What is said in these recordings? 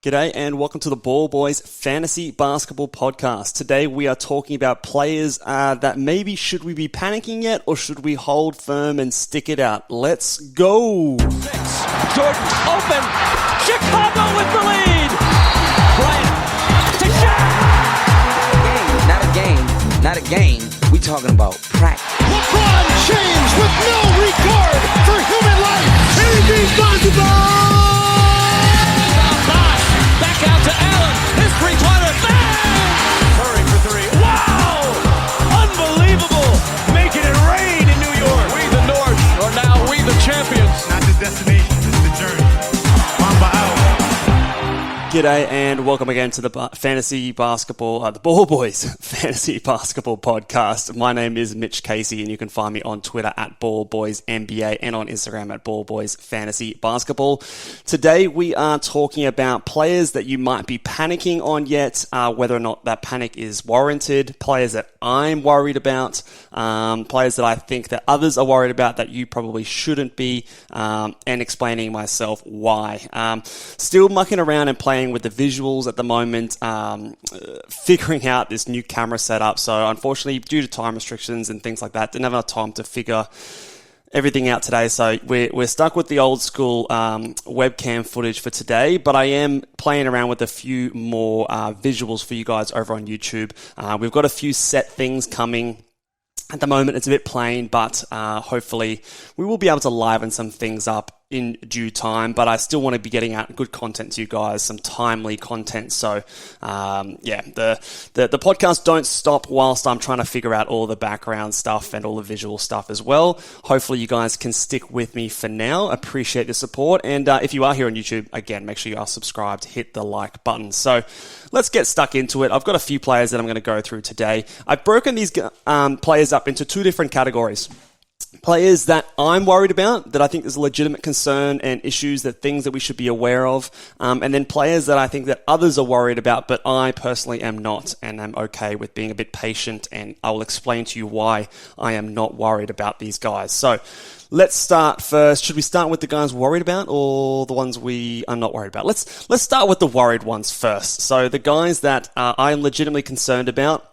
G'day and welcome to the Ball Boys Fantasy Basketball Podcast. Today we are talking about players that maybe should we be panicking yet or should we hold firm and stick it out? Let's go! Jordan open! Chicago with the lead! Bryant to Shaq! Not a game. We talking about practice. LeBron James with no regard for human life. Anything's possible! Back out to Allen. His three-pointer. Bang! Curry for three. Wow! Unbelievable! Making it rain in New York. We the North are now we the champions. Not the destination, it's the journey. Mamba out. G'day and welcome again to the Fantasy Basketball, the Ball Boys Fantasy Basketball Podcast. My name is Mitch Casey and you can find me on Twitter at BallBoysNBA and on Instagram at BallBoysFantasyBasketball. Today we are talking about players that you might be panicking on yet, whether or not that panic is warranted, players that I'm worried about, players that I think that others are worried about that you probably shouldn't be, and explaining myself why. Still mucking around and playing with the visuals at the moment, figuring out this new camera setup. So unfortunately, due to time restrictions and things like that, didn't have enough time to figure everything out today. So we're stuck with the old school webcam footage for today, but I am playing around with a few more visuals for you guys over on YouTube. We've got a few set things coming. At the moment, it's a bit plain, but hopefully we will be able to liven some things up in due time, but I still want to be getting out good content to you guys, some timely content. So, the podcast don't stop whilst I'm trying to figure out all the background stuff and all the visual stuff as well. Hopefully you guys can stick with me for now. Appreciate the support. And if you are here on YouTube, again, make sure you are subscribed, hit the like button. So let's get stuck into it. I've got a few players that I'm going to go through today. I've broken these players up into two different categories. Players that I'm worried about, that I think there's a legitimate concern and issues, that things that we should be aware of, and then players that I think that others are worried about, but I personally am not, and I'm okay with being a bit patient, and I will explain to you why I am not worried about these guys. So let's start first. Should we start with the guys worried about or the ones we are not worried about? Let's start with the worried ones first. So the guys that I am legitimately concerned about,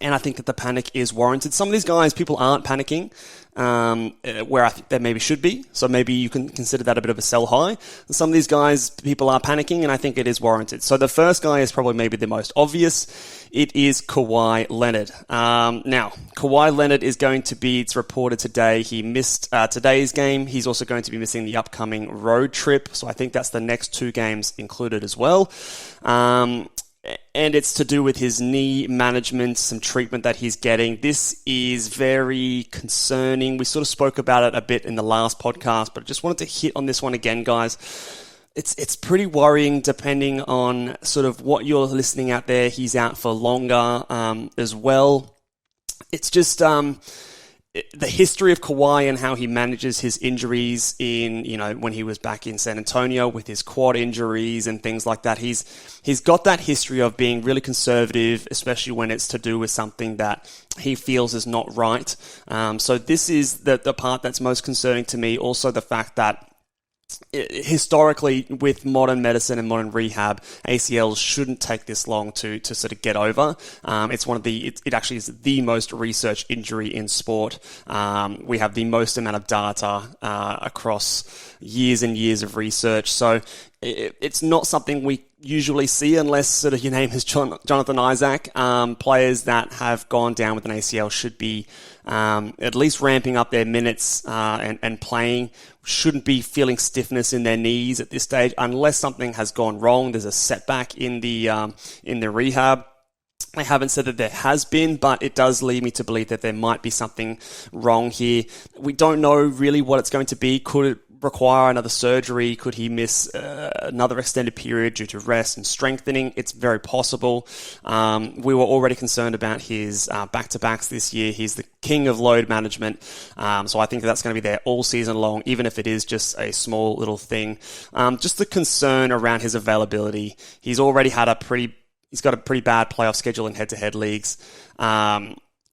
and I think that the panic is warranted. Some of these guys, people aren't panicking, where I think they maybe should be. So maybe you can consider that a bit of a sell high. Some of these guys, people are panicking, and I think it is warranted. So the first guy is probably maybe the most obvious. It is Kawhi Leonard. Now, Kawhi Leonard is going to be, it's reported today, he missed today's game. He's also going to be missing the upcoming road trip. So I think that's the next two games included as well. And it's to do with his knee management, some treatment that he's getting. This is very concerning. We sort of spoke about it a bit in the last podcast, but I just wanted to hit on this one again, guys. It's pretty worrying depending on sort of what you're listening out there. He's out for longer as well. It's just the history of Kawhi and how he manages his injuries when he was back in San Antonio with his quad injuries and things like that. He's got that history of being really conservative, especially when it's to do with something that he feels is not right. So this is the part that's most concerning to me. Also the fact that historically, with modern medicine and modern rehab, ACLs shouldn't take this long to sort of get over. It's it actually is the most researched injury in sport. We have the most amount of data across years and years of research. So it's not something we usually see unless sort of your name is Jonathan Isaac. Players that have gone down with an ACL should be at least ramping up their minutes and playing. Shouldn't be feeling stiffness in their knees at this stage unless something has gone wrong. There's a setback in the rehab. I haven't said that there has been, but it does lead me to believe that there might be something wrong here. We don't know really what it's going to be. Could it require another surgery? Could he miss another extended period due to rest and strengthening? It's very possible. We were already concerned about his back-to-backs this year. He's the king of load management. So I think that's going to be there all season long, even if it is just a small little thing. Just the concern around his availability. He's already had he's got a pretty bad playoff schedule in head-to-head leagues.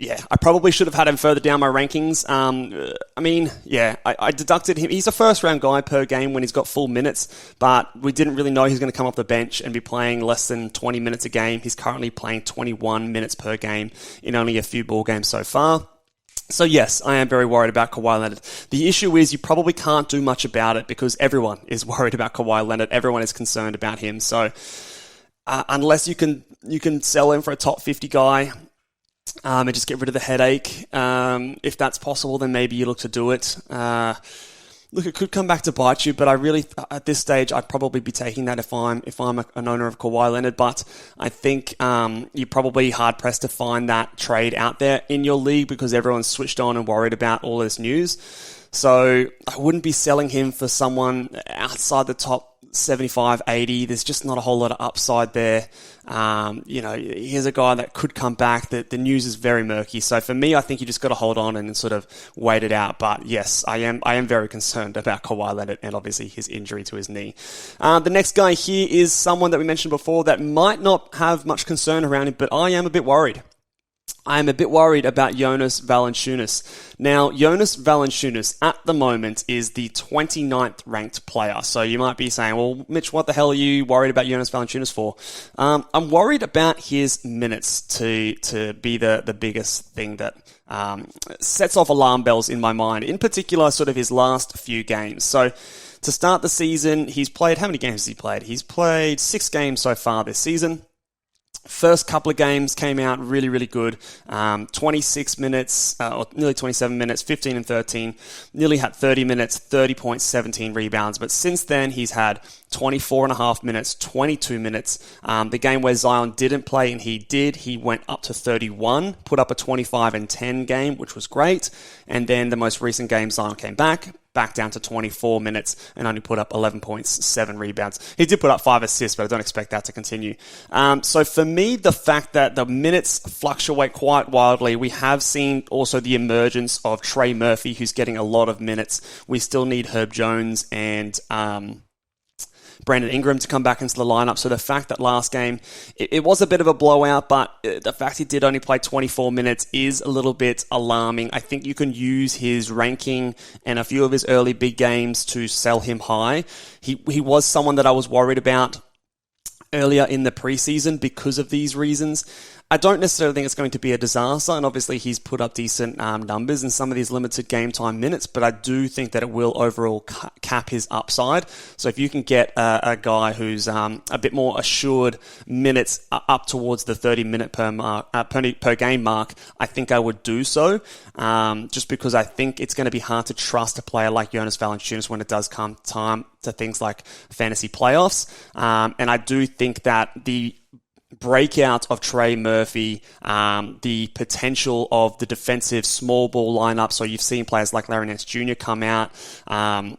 I probably should have had him further down my rankings. I deducted him. He's a first-round guy per game when he's got full minutes, but we didn't really know he was going to come off the bench and be playing less than 20 minutes a game. He's currently playing 21 minutes per game in only a few ball games so far. So yes, I am very worried about Kawhi Leonard. The issue is you probably can't do much about it because everyone is worried about Kawhi Leonard. Everyone is concerned about him. So unless you can sell him for a top 50 guy, and just get rid of the headache. If that's possible, then maybe you look to do it. Look, it could come back to bite you, but I really, at this stage, I'd probably be taking that if I'm an owner of Kawhi Leonard. But I think you're probably hard pressed to find that trade out there in your league because everyone's switched on and worried about all this news. So I wouldn't be selling him for someone outside the top 75, 80. There's just not a whole lot of upside there. Here's a guy that could come back. The news is very murky. So for me, I think you just got to hold on and sort of wait it out. But yes, I am very concerned about Kawhi Leonard and obviously his injury to his knee. The next guy here is someone that we mentioned before that might not have much concern around him, but I am a bit worried. I am a bit worried about Jonas Valanciunas. Now, Jonas Valanciunas at the moment is the 29th ranked player. So you might be saying, well, Mitch, what the hell are you worried about Jonas Valanciunas for? I'm worried about his minutes to be the biggest thing that sets off alarm bells in my mind. In particular, sort of his last few games. So to start the season, he's played, how many games has he played? He's played 6 games so far this season. First couple of games came out really, really good. 26 minutes, or nearly 27 minutes, 15 and 13. Nearly had 30 minutes, 30 points, 17 rebounds. But since then, he's had 24 and a half minutes, 22 minutes. The game where Zion didn't play, and he went up to 31, put up a 25 and 10 game, which was great. And then the most recent game, Zion came back down to 24 minutes and only put up 11 points, 7 rebounds. He did put up 5 assists, but I don't expect that to continue. So for me, the fact that the minutes fluctuate quite wildly, we have seen also the emergence of Trey Murphy, who's getting a lot of minutes. We still need Herb Jones and Brandon Ingram to come back into the lineup. So the fact that last game, it was a bit of a blowout, but the fact he did only play 24 minutes is a little bit alarming. I think you can use his ranking and a few of his early big games to sell him high. He was someone that I was worried about earlier in the preseason because of these reasons. I don't necessarily think it's going to be a disaster, and obviously he's put up decent numbers in some of these limited game time minutes, but I do think that it will overall cap his upside. So if you can get a guy who's a bit more assured minutes up towards the 30-minute per game mark, I think I would do so, just because I think it's going to be hard to trust a player like Jonas Valanciunas when it does come time to things like fantasy playoffs. And I do think that the breakout of Trey Murphy, the potential of the defensive small ball lineup. So you've seen players like Larry Nance Jr. come out. I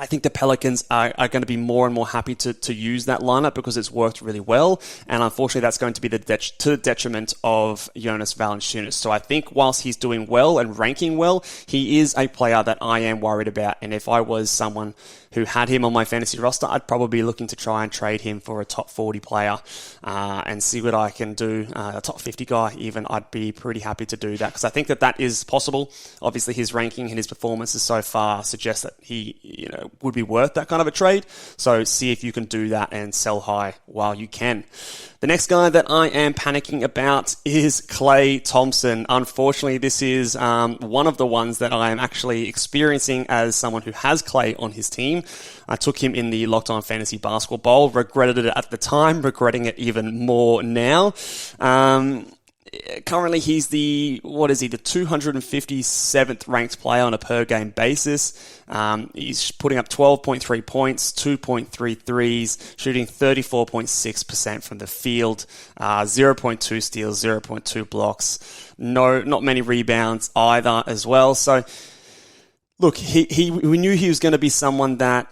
think the Pelicans are going to be more and more happy to use that lineup because it's worked really well. And unfortunately, that's going to be to the detriment of Jonas Valanciunas. So I think whilst he's doing well and ranking well, he is a player that I am worried about. And if I was someone who had him on my fantasy roster, I'd probably be looking to try and trade him for a top 40 player and see what I can do. A top 50 guy, even, I'd be pretty happy to do that because I think that is possible. Obviously, his ranking and his performances so far suggest that he, would be worth that kind of a trade. So see if you can do that and sell high while you can. The next guy that I am panicking about is Klay Thompson. Unfortunately, this is one of the ones that I am actually experiencing as someone who has Klay on his team. I took him in the Locked On Fantasy Basketball Bowl, regretted it at the time, regretting it even more now. Currently, he's the 257th ranked player on a per game basis. He's putting up 12.3 points, 2.3 threes, shooting 34.6% from the field, 0.2 steals, 0.2 blocks. Not many rebounds either as well. So, look, we knew he was going to be someone that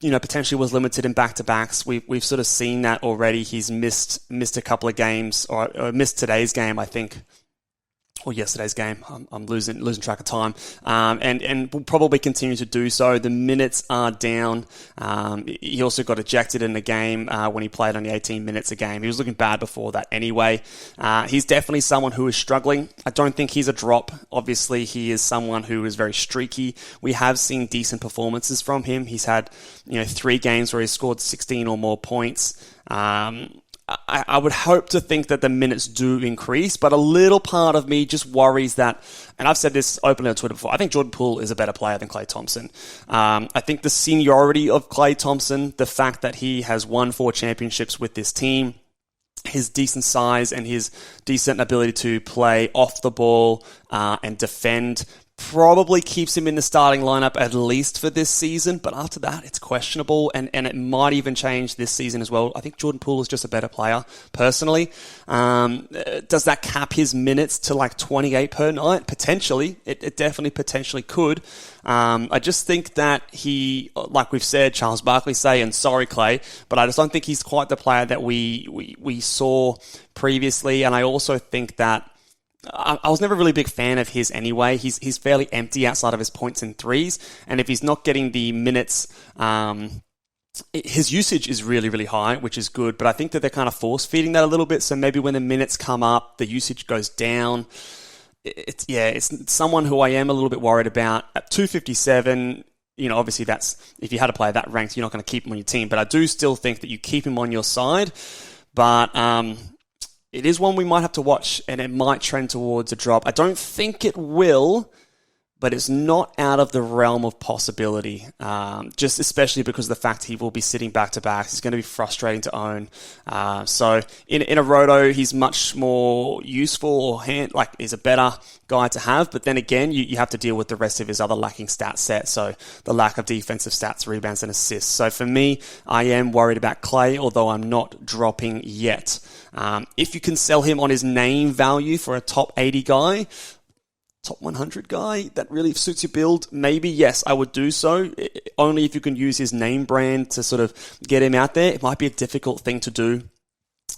potentially was limited in back-to-backs. We've sort of seen that already. He's missed a couple of games, or missed today's game, I think, or yesterday's game. I'm losing track of time. And will probably continue to do so. The minutes are down. He also got ejected in the game when he played only 18 minutes a game. He was looking bad before that anyway. He's definitely someone who is struggling. I don't think he's a drop. Obviously, he is someone who is very streaky. We have seen decent performances from him. He's had 3 games where he scored 16 or more points. I would hope to think that the minutes do increase, but a little part of me just worries that, and I've said this openly on Twitter before, I think Jordan Poole is a better player than Klay Thompson. I think the seniority of Klay Thompson, the fact that he has won 4 championships with this team, his decent size and his decent ability to play off the ball and defend probably keeps him in the starting lineup at least for this season, but after that, it's questionable, and it might even change this season as well. I think Jordan Poole is just a better player, personally. Does that cap his minutes to like 28 per night? Potentially. It definitely potentially could. I just think that he, like we've said, Charles Barkley say, and sorry, Klay, but I just don't think he's quite the player that we saw previously, and I also think that I was never really a big fan of his anyway. He's fairly empty outside of his points and threes, and if he's not getting the minutes, his usage is really, really high, which is good, but I think that they're kind of force-feeding that a little bit, so maybe when the minutes come up, the usage goes down. It's someone who I am a little bit worried about. At 257, obviously that's, if you had a player that ranked, you're not going to keep him on your team, but I do still think that you keep him on your side, but it is one we might have to watch, and it might trend towards a drop. I don't think it will, but it's not out of the realm of possibility, just especially because of the fact he will be sitting back-to-back. It's going to be frustrating to own. So in a roto, he's much more useful, he's a better guy to have, but then again, you have to deal with the rest of his other lacking stat set, so the lack of defensive stats, rebounds, and assists. So for me, I am worried about Klay, although I'm not dropping yet. If you can sell him on his name value for a top 80 guy, top 100 guy that really suits your build, maybe, yes, I would do so. Only if you can use his name brand to sort of get him out there. It might be a difficult thing to do.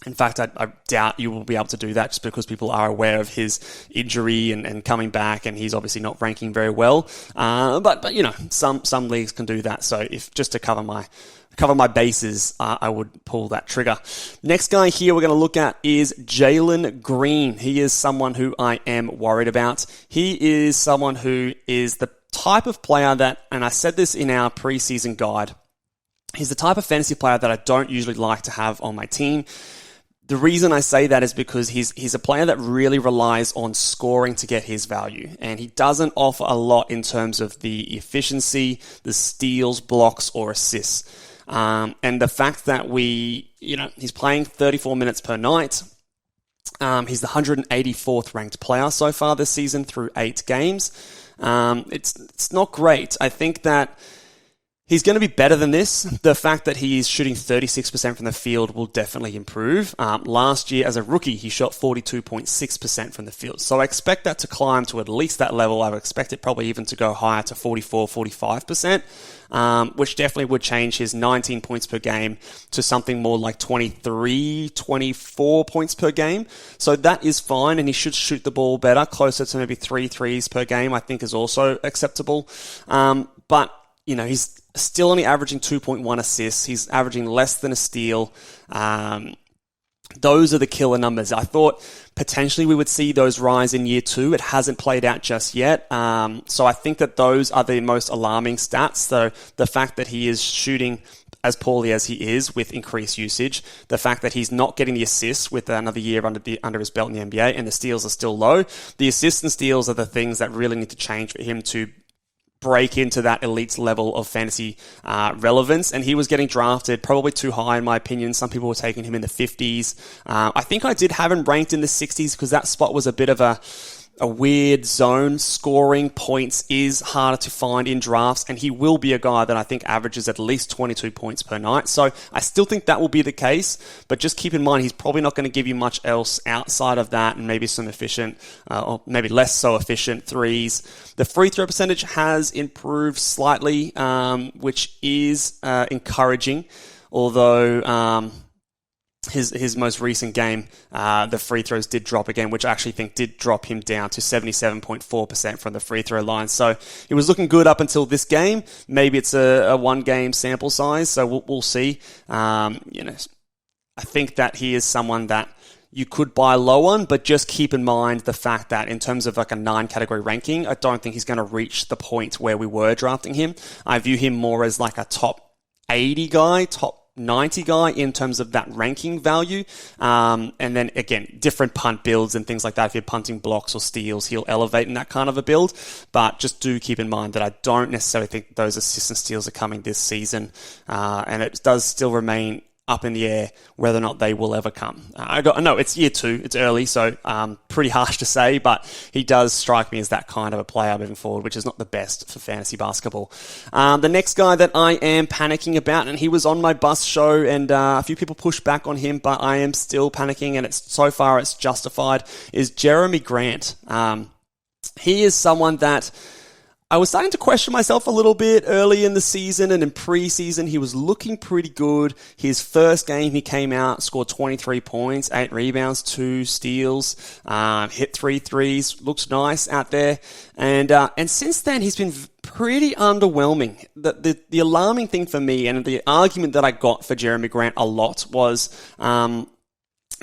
In fact, I doubt you will be able to do that just because people are aware of his injury and coming back, and he's obviously not ranking very well. But some leagues can do that. So if just to cover my bases, I would pull that trigger. Next guy here we're going to look at is Jalen Green. He is someone who I am worried about. He is someone who is the type of player that, and I said this in our preseason guide, he's the type of fantasy player that I don't usually like to have on my team. The reason I say that is because he's a player that really relies on scoring to get his value, and he doesn't offer a lot in terms of the efficiency, the steals, blocks, or assists. And the fact that he's playing 34 minutes per night. He's the 184th ranked player so far this season through 8 games. It's not great. I think that he's going to be better than this. The fact that he's shooting 36% from the field will definitely improve. Last year, as a rookie, he shot 42.6% from the field. So I expect that to climb to at least that level. I would expect it probably even to go higher to 44, 45%, which definitely would change his 19 points per game to something more like 23, 24 points per game. So that is fine, and he should shoot the ball better, closer to maybe 3 threes per game, I think is also acceptable. But he's still only averaging 2.1 assists. He's averaging less than a steal. Those are the killer numbers. I thought potentially we would see those rise in year 2. It hasn't played out just yet. So I think that those are the most alarming stats. So the fact that he is shooting as poorly as he is with increased usage, the fact that he's not getting the assists with another year under his belt in the NBA, and the steals are still low. The assists and steals are the things that really need to change for him to break into that elite level of fantasy relevance, and he was getting drafted probably too high in my opinion. Some people were taking him in the 50s. I think I did have him ranked in the 60s because that spot was a bit of a weird zone. Scoring points is harder to find in drafts, and he will be a guy that I think averages at least 22 points per night. So I still think that will be the case, but just keep in mind he's probably not going to give you much else outside of that, and maybe some efficient, or maybe less so efficient threes. The free throw percentage has improved slightly, which is encouraging, although his most recent game, the free throws did drop again, which I actually think did drop him down to 77.4% from the free throw line. So he was looking good up until this game. Maybe it's a one-game sample size, so we'll see. I think that he is someone that you could buy low on, but just keep in mind the fact that in terms of like a 9-category ranking, I don't think he's going to reach the point where we were drafting him. I view him more as like a top 80 guy, top 90 guy in terms of that ranking value. And then again, different punt builds and things like that. If you're punting blocks or steals, he'll elevate in that kind of a build. But just do keep in mind that I don't necessarily think those assists and steals are coming this season. And it does still remain up in the air whether or not they will ever come. No, it's year 2, it's early, so pretty harsh to say, but he does strike me as that kind of a player moving forward, which is not the best for fantasy basketball. The next guy that I am panicking about, and he was on my bus show, and a few people pushed back on him, but I am still panicking, and so far it's justified, is Jeremy Grant. He is someone that I was starting to question myself a little bit early in the season, and in preseason he was looking pretty good. His first game he came out, scored 23 points, 8 rebounds, 2 steals, hit 3 threes, looks nice out there. And since then he's been pretty underwhelming. The alarming thing for me, and the argument that I got for Jeremy Grant a lot was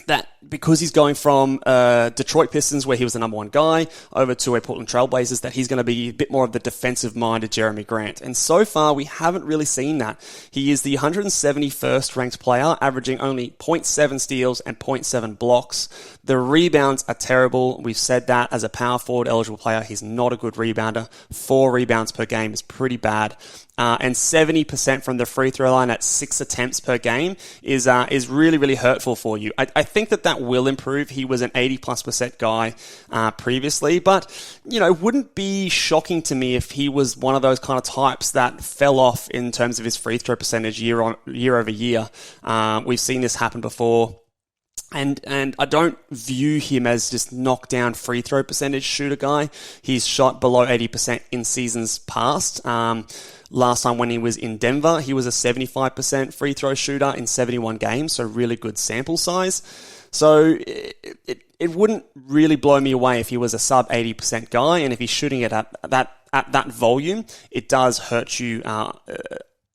that because he's going from Detroit Pistons, where he was the number 1 guy, over to a Portland Trail Blazers, that he's going to be a bit more of the defensive-minded Jeremy Grant. And so far, we haven't really seen that. He is the 171st ranked player, averaging only 0.7 steals and 0.7 blocks. The rebounds are terrible. We've said that as a power forward eligible player, he's not a good rebounder. 4 rebounds per game is pretty bad. And 70% from the free throw line at 6 attempts per game is really, really hurtful for you. I think that will improve. He was an 80+% guy previously, but wouldn't be shocking to me if he was one of those kind of types that fell off in terms of his free throw percentage year over year. We've seen this happen before. And I don't view him as just knockdown free throw percentage shooter guy. He's shot below 80% in seasons past. Last time when he was in Denver, he was a 75% free throw shooter in 71 games, so really good sample size. So it wouldn't really blow me away if he was a sub 80% guy, and if he's shooting it at that volume, it does hurt you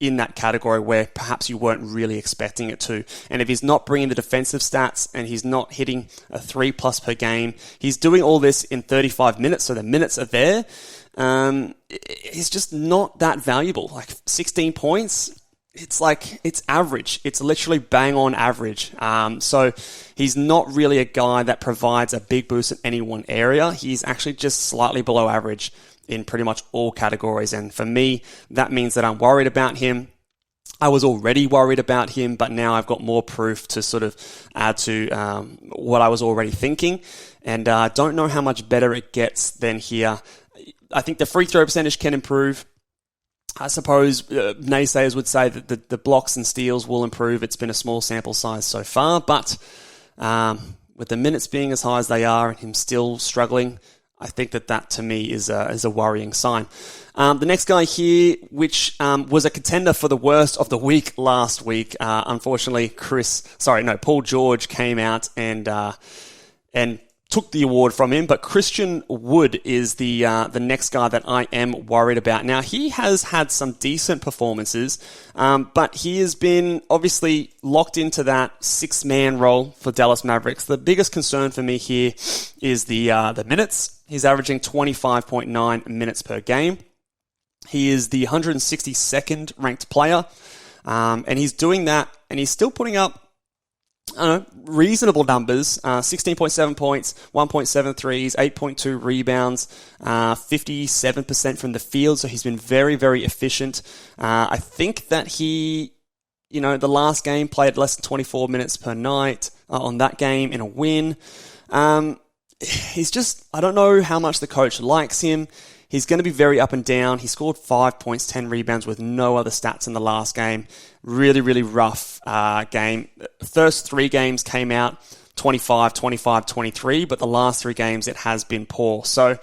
in that category where perhaps you weren't really expecting it to. And if he's not bringing the defensive stats and he's not hitting a 3+ per game, he's doing all this in 35 minutes, so the minutes are there. He's just not that valuable. Like 16 points, it's average. It's literally bang on average. So he's not really a guy that provides a big boost in any one area. He's actually just slightly below average in pretty much all categories. And for me, that means that I'm worried about him. I was already worried about him, but now I've got more proof to sort of add to what I was already thinking. And I don't know how much better it gets than here. I think the free throw percentage can improve. I suppose naysayers would say that the blocks and steals will improve. It's been a small sample size so far, but with the minutes being as high as they are and him still struggling, I think that to me is a worrying sign. The next guy here, which was a contender for the worst of the week last week, unfortunately, Paul George came out and took the award from him, but Christian Wood is the next guy that I am worried about. Now, he has had some decent performances, but he has been obviously locked into that 6-man role for Dallas Mavericks. The biggest concern for me here is the minutes. He's averaging 25.9 minutes per game. He is the 162nd ranked player, and he's doing that, and he's still putting up reasonable numbers, 16.7 points, 1.7 threes, 8.2 rebounds, 57% from the field, so he's been very, very efficient. I think that he, the last game played less than 24 minutes per night on that game in a win. He's just, I don't know how much the coach likes him. He's going to be very up and down. He scored 5 points, 10 rebounds with no other stats in the last game. Really, really rough game. First 3 games came out 25, 25, 23, but the last 3 games it has been poor. So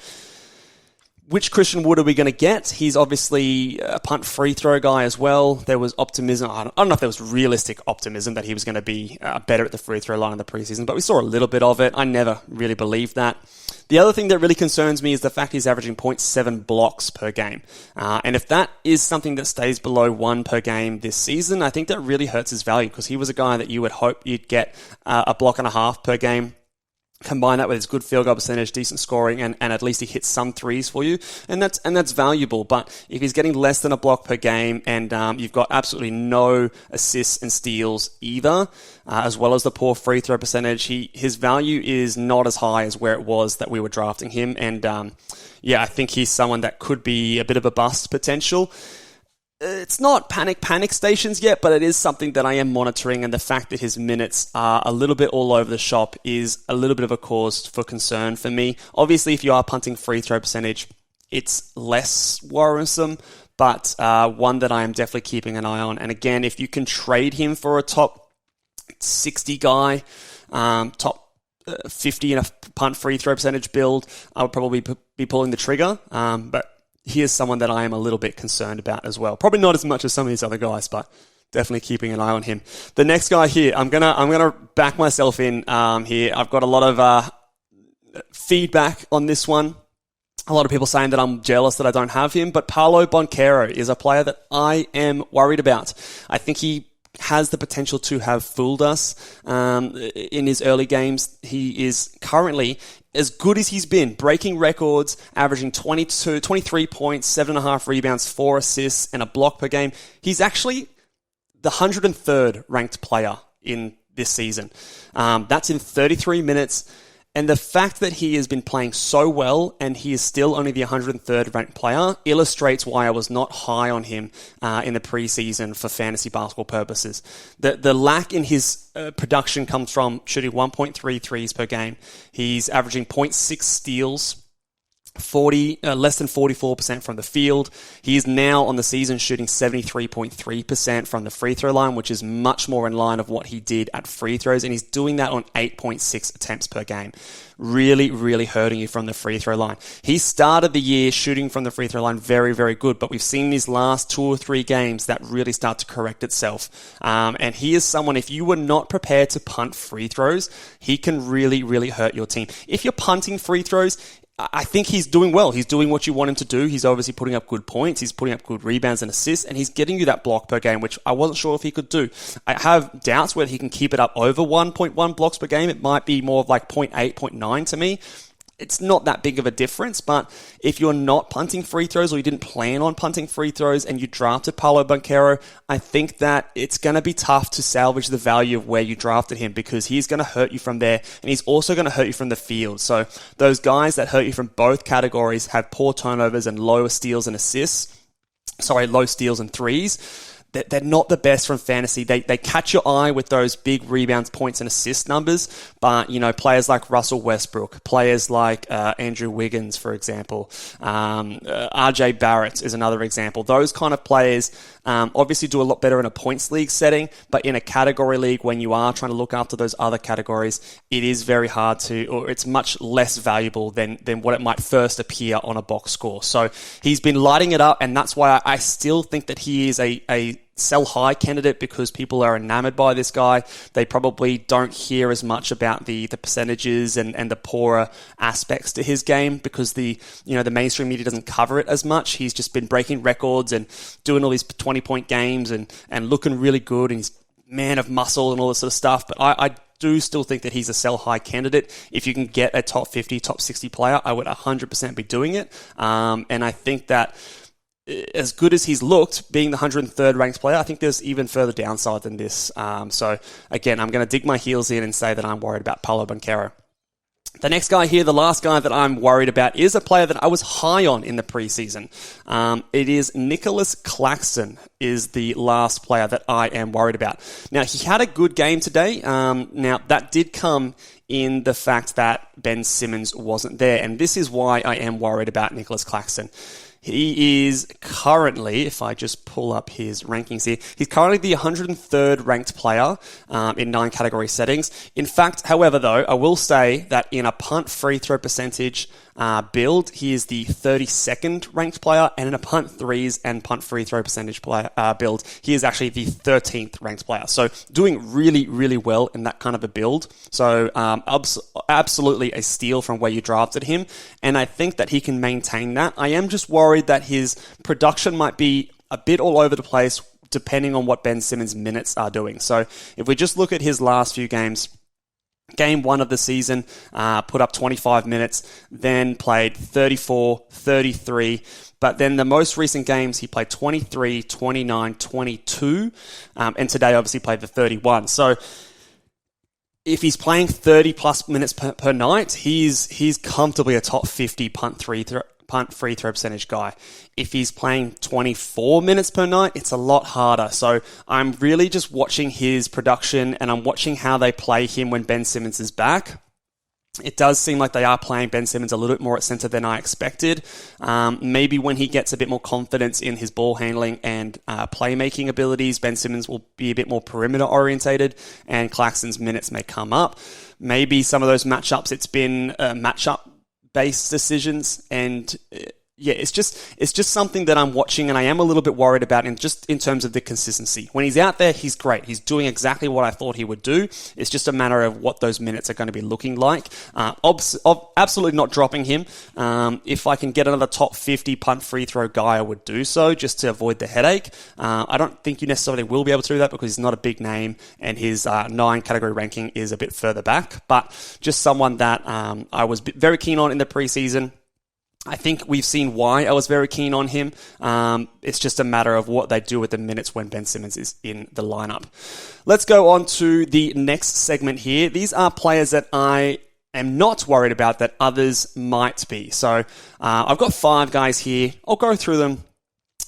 Which Christian Wood are we going to get? He's obviously a punt free throw guy as well. There was optimism. I don't know if there was realistic optimism that he was going to be better at the free throw line in the preseason, but we saw a little bit of it. I never really believed that. The other thing that really concerns me is the fact he's averaging 0.7 blocks per game. And if that is something that stays below 1 per game this season, I think that really hurts his value, because he was a guy that you would hope you'd get a block and a half per game. Combine that with his good field goal percentage, decent scoring, and at least he hits some threes for you, and that's valuable. But if he's getting less than a block per game, and you've got absolutely no assists and steals either, as well as the poor free throw percentage, his value is not as high as where it was that we were drafting him. And I think he's someone that could be a bit of a bust potential. It's not panic stations yet, but it is something that I am monitoring, and the fact that his minutes are a little bit all over the shop is a little bit of a cause for concern for me. Obviously, if you are punting free throw percentage, it's less worrisome, but one that I am definitely keeping an eye on. And again, if you can trade him for a top 60 guy, top 50 in a punt free throw percentage build, I would probably be pulling the trigger, but he is someone that I am a little bit concerned about as well. Probably not as much as some of these other guys, but definitely keeping an eye on him. The next guy here, I'm gonna back myself in here. I've got a lot of feedback on this one. A lot of people saying that I'm jealous that I don't have him, but Paolo Banchero is a player that I am worried about. I think he has the potential to have fooled us in his early games. He is currently, as good as he's been, breaking records, averaging 23 points, 7.5 rebounds, 4 assists, and a block per game. He's actually the 103rd ranked player in this season. That's in 33 minutes. And the fact that he has been playing so well and he is still only the 103rd ranked player illustrates why I was not high on him in the preseason for fantasy basketball purposes. The lack in his production comes from shooting 1.3 threes per game. He's averaging 0.6 steals, less than 44% from the field. He is now on the season shooting 73.3% from the free throw line, which is much more in line of what he did at free throws, and he's doing that on 8.6 attempts per game. Really, really hurting you from the free throw line. He started the year shooting from the free throw line very, very good, but we've seen these last 2 or 3 games that really start to correct itself. And he is someone, if you were not prepared to punt free throws, he can really, really hurt your team. If you're punting free throws, I think he's doing well. He's doing what you want him to do. He's obviously putting up good points. He's putting up good rebounds and assists, and he's getting you that block per game, which I wasn't sure if he could do. I have doubts whether he can keep it up over 1.1 blocks per game. It might be more of like 0.8, 0.9 to me. It's not that big of a difference, but if you're not punting free throws or you didn't plan on punting free throws and you drafted Paolo Banchero, I think that it's going to be tough to salvage the value of where you drafted him, because he's going to hurt you from there, and he's also going to hurt you from the field. So those guys that hurt you from both categories have poor turnovers and low steals and threes. They're not the best from fantasy. They catch your eye with those big rebounds, points, and assist numbers. But, players like Russell Westbrook, players like Andrew Wiggins, for example, RJ Barrett is another example. Those kind of players obviously do a lot better in a points league setting, but in a category league, when you are trying to look after those other categories, it is very hard to, or it's much less valuable than what it might first appear on a box score. So he's been lighting it up, and that's why I still think that he is a sell high candidate, because people are enamored by this guy. They probably don't hear as much about the percentages and the poorer aspects to his game, because the mainstream media doesn't cover it as much. He's just been breaking records and doing all these 20-point games and looking really good, and he's man of muscle and all this sort of stuff. But I do still think that he's a sell high candidate. If you can get a top 50, top 60 player, I would 100% be doing it. And I think that as good as he's looked, being the 103rd ranked player, I think there's even further downside than this. So again, I'm going to dig my heels in and say that I'm worried about Paolo Banchero. The next guy here, the last guy that I'm worried about, is a player that I was high on in the preseason. It is Nicholas Claxton is the last player that I am worried about. Now, he had a good game today. Now, that did come in the fact that Ben Simmons wasn't there, and this is why I am worried about Nicholas Claxton. He is currently, if I just pull up his rankings here, he's currently the 103rd ranked player in 9 category settings. In fact, however, though, I will say that in a punt free throw percentage, build, he is the 32nd ranked player, and in a punt threes and punt free throw percentage player build, he is actually the 13th ranked player. So doing really, really well in that kind of a build. So absolutely a steal from where you drafted him, and I think that he can maintain that. I am just worried that his production might be a bit all over the place depending on what Ben Simmons' minutes are doing. So if we just look at his last few games, Game 1 of the season, put up 25 minutes, then played 34, 33, but then the most recent games, he played 23, 29, 22, and today obviously played the 31. So if he's playing 30 plus minutes per night, he's comfortably a top 50 punt free throw percentage guy. If he's playing 24 minutes per night, it's a lot harder. So I'm really just watching his production, and I'm watching how they play him when Ben Simmons is back. It does seem like they are playing Ben Simmons a little bit more at center than I expected. Maybe when he gets a bit more confidence in his ball handling and playmaking abilities, Ben Simmons will be a bit more perimeter orientated, and Claxton's minutes may come up. Maybe some of those matchups, it's been matchup based decisions, and it's just something that I'm watching, and I am a little bit worried about, and just in terms of the consistency. When he's out there, he's great. He's doing exactly what I thought he would do. It's just a matter of what those minutes are going to be looking like. Absolutely not dropping him. If I can get another top 50 punt free throw guy, I would do so, just to avoid the headache. I don't think you necessarily will be able to do that because he's not a big name, and his 9 category ranking is a bit further back, but just someone that I was very keen on in the preseason. I think we've seen why I was very keen on him. It's just a matter of what they do with the minutes when Ben Simmons is in the lineup. Let's go on to the next segment here. These are players that I am not worried about that others might be. So I've got 5 guys here. I'll go through them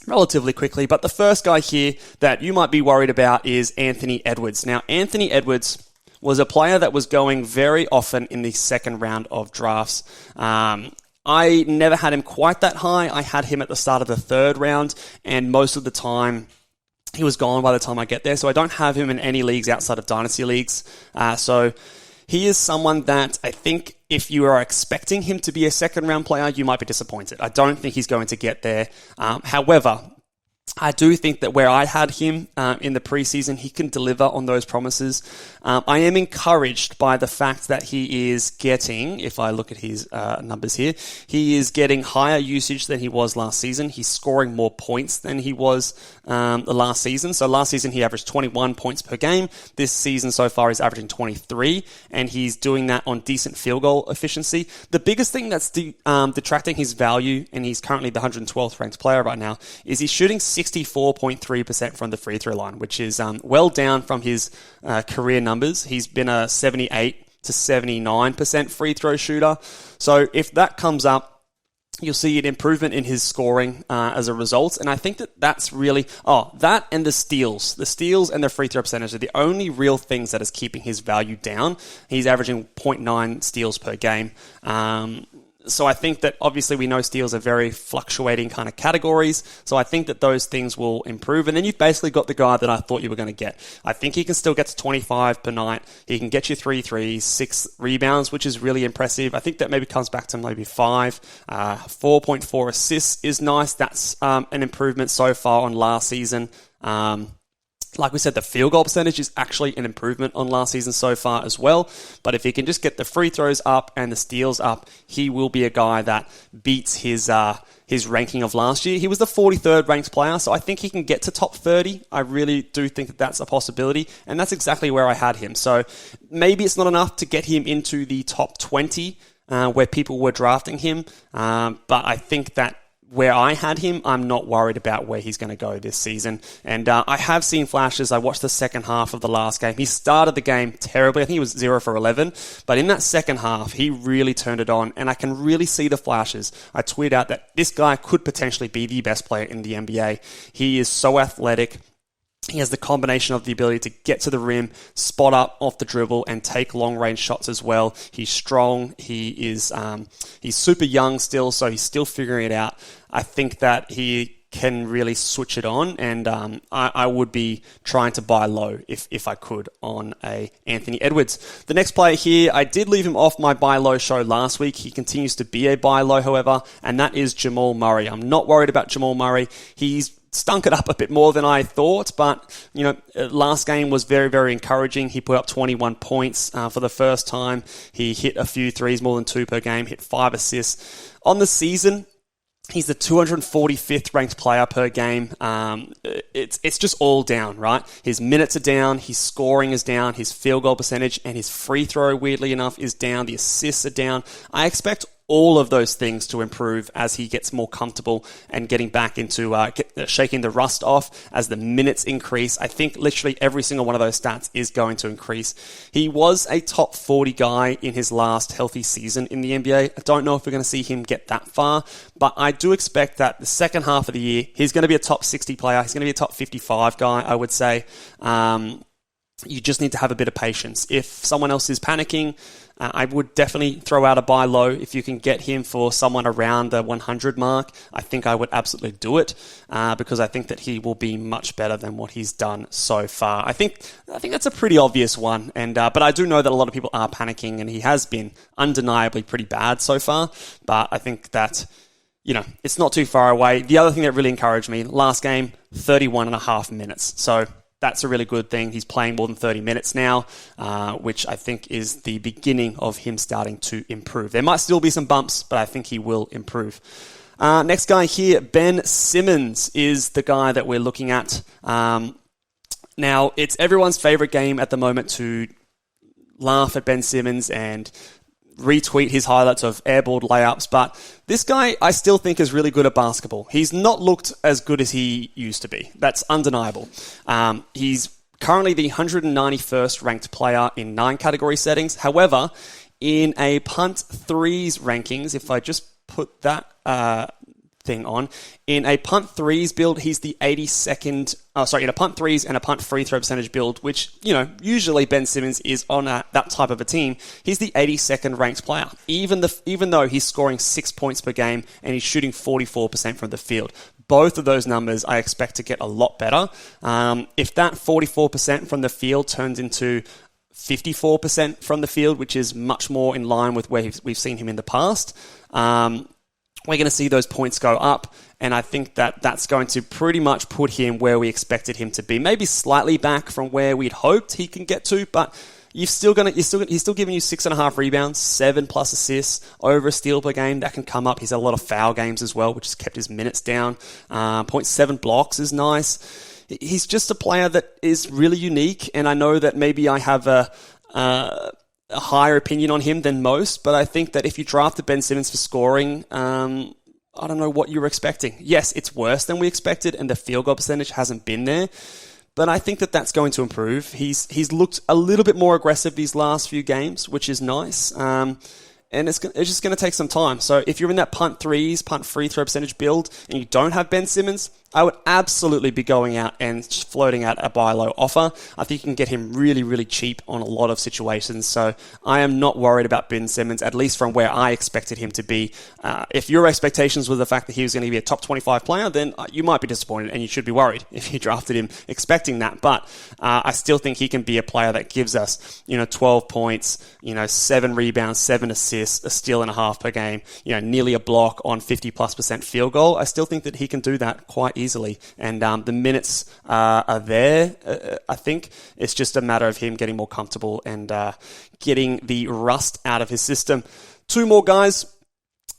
relatively quickly, but the first guy here that you might be worried about is Anthony Edwards. Now, Anthony Edwards was a player that was going very often in the second round of drafts. I never had him quite that high. I had him at the start of the 3rd round, and most of the time he was gone by the time I get there. So I don't have him in any leagues outside of Dynasty leagues. So he is someone that I think if you are expecting him to be a second round player, you might be disappointed. I don't think he's going to get there. However, I do think that where I had him in the preseason, he can deliver on those promises. I am encouraged by the fact that he is getting, if I look at his numbers here, he is getting higher usage than he was last season. He's scoring more points than he was the last season. So last season he averaged 21 points per game. This season so far he's averaging 23, and he's doing that on decent field goal efficiency. The biggest thing that's detracting his value, and he's currently the 112th ranked player right now, is he's shooting 64.3% from the free throw line, which is well down from his career numbers. He's been a 78 to 79% free throw shooter. So if that comes up, you'll see an improvement in his scoring as a result. And I think that that's really... that and the steals. The steals and the free throw percentage are the only real things that is keeping his value down. He's averaging 0.9 steals per game. So I think that obviously we know steals are very fluctuating kind of categories. So I think that those things will improve. And then you've basically got the guy that I thought you were going to get. I think he can still get to 25 per night. He can get you 3 threes, 6 rebounds, which is really impressive. I think that maybe comes back to maybe 5. 4.4 assists is nice. That's an improvement so far on last season. Like we said, the field goal percentage is actually an improvement on last season so far as well. But if he can just get the free throws up and the steals up, he will be a guy that beats his ranking of last year. He was the 43rd ranked player, so I think he can get to top 30. I really do think that that's a possibility, and that's exactly where I had him. So maybe it's not enough to get him into the top 20 where people were drafting him, but I think that where I had him, I'm not worried about where he's going to go this season. And I have seen flashes. I watched the second half of the last game. He started the game terribly. I think he was 0 for 11. But in that second half, he really turned it on. And I can really see the flashes. I tweet out that this guy could potentially be the best player in the NBA. He is so athletic. He has the combination of the ability to get to the rim, spot up off the dribble, and take long-range shots as well. He's strong. He's super young still, so he's still figuring it out. I think that he can really switch it on, and I would be trying to buy low if I could on a Anthony Edwards. The next player here, I did leave him off my buy low show last week. He continues to be a buy low, however, and that is Jamal Murray. I'm not worried about Jamal Murray. He's stunk it up a bit more than I thought, but last game was very, very encouraging. He put up 21 points for the first time. He hit a few threes, more than 2 per game, hit 5 assists. On the season, he's the 245th ranked player per game. It's just all down, right? His minutes are down, his scoring is down, his field goal percentage and his free throw, weirdly enough, is down. The assists are down. I expect all of those things to improve as he gets more comfortable and getting back into shaking the rust off as the minutes increase. I think literally every single one of those stats is going to increase. He was a top 40 guy in his last healthy season in the NBA. I don't know if we're going to see him get that far, but I do expect that the second half of the year, he's going to be a top 60 player. He's going to be a top 55 guy, I would say. You just need to have a bit of patience. If someone else is panicking, I would definitely throw out a buy low. If you can get him for someone around the 100 mark, I think I would absolutely do it because I think that he will be much better than what he's done so far. I think that's a pretty obvious one, but I do know that a lot of people are panicking, and he has been undeniably pretty bad so far. But I think that it's not too far away. The other thing that really encouraged me last game, 31 and a half minutes. So that's a really good thing. He's playing more than 30 minutes now, which I think is the beginning of him starting to improve. There might still be some bumps, but I think he will improve. Next guy here, Ben Simmons, is the guy that we're looking at. Now, it's everyone's favorite game at the moment to laugh at Ben Simmons and retweet his highlights of airball layups, but this guy I still think is really good at basketball. He's not looked as good as he used to be. That's undeniable. He's currently the 191st ranked player in 9 category settings. However, in a punt threes rankings, if I just put that thing on, in a punt threes build, he's the 82nd. In a punt threes and a punt free throw percentage build, which, usually Ben Simmons is on that type of a team, he's the 82nd ranked player, even though he's scoring 6 points per game and he's shooting 44% from the field. Both of those numbers I expect to get a lot better. If that 44% from the field turns into 54% from the field, which is much more in line with where we've seen him in the past, we're going to see those points go up, and I think that that's going to pretty much put him where we expected him to be. Maybe slightly back from where we'd hoped he can get to, but he's still giving you 6.5 rebounds, 7+ assists, over a steal per game. That can come up. He's had a lot of foul games as well, which has kept his minutes down. 0.7 blocks is nice. He's just a player that is really unique, and I know that maybe I have a higher opinion on him than most, but I think that if you drafted Ben Simmons for scoring, I don't know what you were expecting. Yes, it's worse than we expected, and the field goal percentage hasn't been there, but I think that that's going to improve. He's looked a little bit more aggressive these last few games, which is nice, and it's just going to take some time. So if you're in that punt threes, punt free throw percentage build, and you don't have Ben Simmons, I would absolutely be going out and floating out a buy low offer. I think you can get him really, really cheap on a lot of situations. So I am not worried about Ben Simmons, at least from where I expected him to be. If your expectations were the fact that he was going to be a top 25 player, then you might be disappointed and you should be worried if you drafted him expecting that. But I still think he can be a player that gives us, 12 points, 7 rebounds, 7 assists, a steal and a half per game, nearly a block on 50+% field goal. I still think that he can do that quite easily, and the minutes are there. I think it's just a matter of him getting more comfortable and getting the rust out of his system. 2 more guys.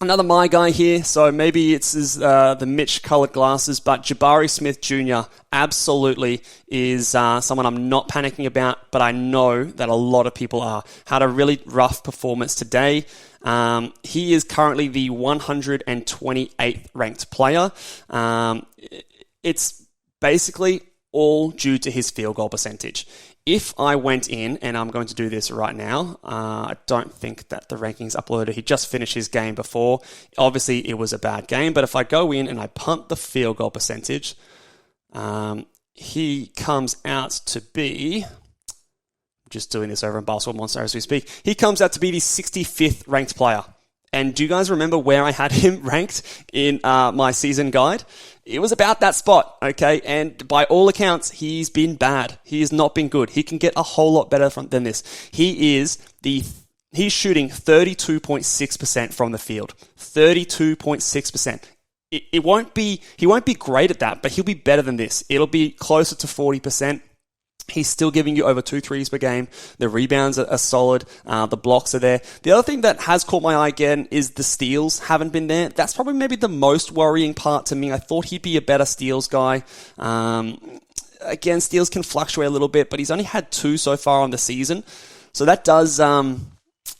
Another my guy here, so maybe it's the Mitch colored glasses, but Jabari Smith Jr. absolutely is someone I'm not panicking about, but I know that a lot of people are. Had a really rough performance today. He is currently the 128th ranked player. It's basically all due to his field goal percentage. If I went in, and I'm going to do this right now, I don't think that the rankings uploaded. He just finished his game before. Obviously, it was a bad game, but if I go in and I punt the field goal percentage, he comes out to be... Just doing this over in Basketball Monster as we speak. He comes out to be the 65th ranked player. And do you guys remember where I had him ranked in my season guide? It was about that spot, okay? And by all accounts, he's been bad. He has not been good. He can get a whole lot better than this. He's shooting 32.6% from the field. 32.6%. He won't be great at that, but he'll be better than this. It'll be closer to 40%. He's still giving you over 2 threes per game. The rebounds are solid. The blocks are there. The other thing that has caught my eye again is the steals haven't been there. That's probably maybe the most worrying part to me. I thought he'd be a better steals guy. Again, steals can fluctuate a little bit, but he's only had 2 so far on the season. So that does,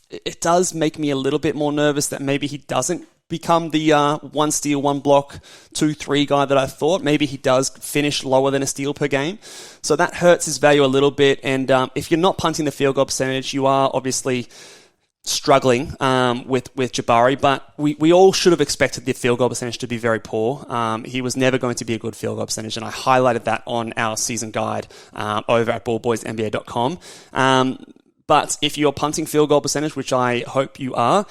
it does make me a little bit more nervous that maybe he doesn't become the 1 steal, 1 block, 2, 3 guy that I thought. Maybe he does finish lower than a steal per game. So that hurts his value a little bit. And if you're not punting the field goal percentage, you are obviously struggling with Jabari. But we all should have expected the field goal percentage to be very poor. He was never going to be a good field goal percentage. And I highlighted that on our season guide over at ballboysnba.com. But if you're punting field goal percentage, which I hope you are,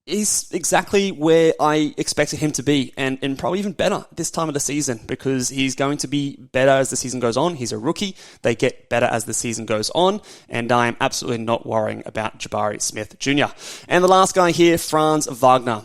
is exactly where I expected him to be, and probably even better this time of the season, because he's going to be better as the season goes on. He's a rookie. They get better as the season goes on, and I am absolutely not worrying about Jabari Smith Jr. And the last guy here, Franz Wagner.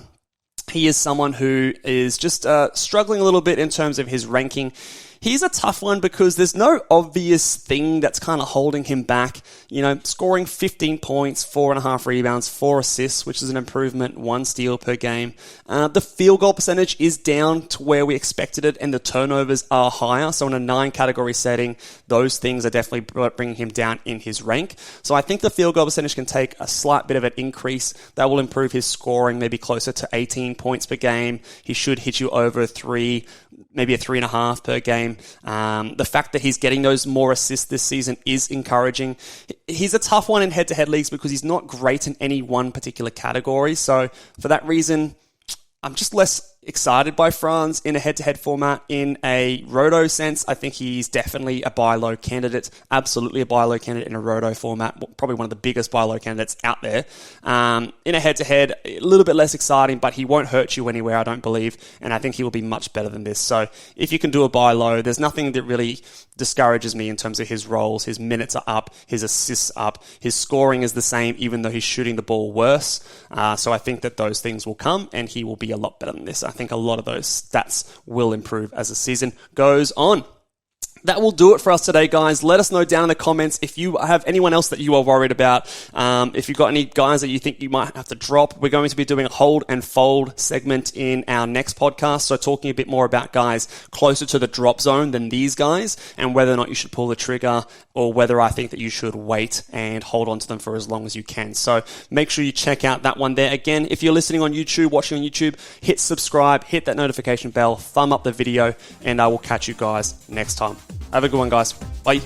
He is someone who is just struggling a little bit in terms of his ranking. He's a tough one because there's no obvious thing that's kind of holding him back. You know, scoring 15 points, 4.5 rebounds, 4 assists, which is an improvement, 1 steal per game. The field goal percentage is down to where we expected it, and the turnovers are higher. So in a 9-category setting, those things are definitely bringing him down in his rank. So I think the field goal percentage can take a slight bit of an increase. That will improve his scoring, maybe closer to 18 points per game. He should hit you over 3, maybe a 3.5 per game. The fact that he's getting those more assists this season is encouraging. He's a tough one in head-to-head leagues because he's not great in any one particular category. So for that reason, I'm just less excited by Franz in a head-to-head format. In a roto sense, I think he's definitely a buy low candidate. Absolutely a buy low candidate in a roto format. Probably one of the biggest buy low candidates out there. In a head-to-head, a little bit less exciting, but he won't hurt you anywhere, I don't believe. And I think he will be much better than this. So if you can do a buy low, there's nothing that really discourages me in terms of his roles. His minutes are up, his assists up, his scoring is the same, even though he's shooting the ball worse. So I think that those things will come, and he will be a lot better than this. I think a lot of those stats will improve as the season goes on. That will do it for us today, guys. Let us know down in the comments if you have anyone else that you are worried about. If you've got any guys that you think you might have to drop, we're going to be doing a hold and fold segment in our next podcast. So talking a bit more about guys closer to the drop zone than these guys, and whether or not you should pull the trigger, or whether I think that you should wait and hold on to them for as long as you can. So make sure you check out that one there. Again, if you're listening on YouTube, watching on YouTube, hit subscribe, hit that notification bell, thumb up the video, and I will catch you guys next time. Have a good one, guys. Bye.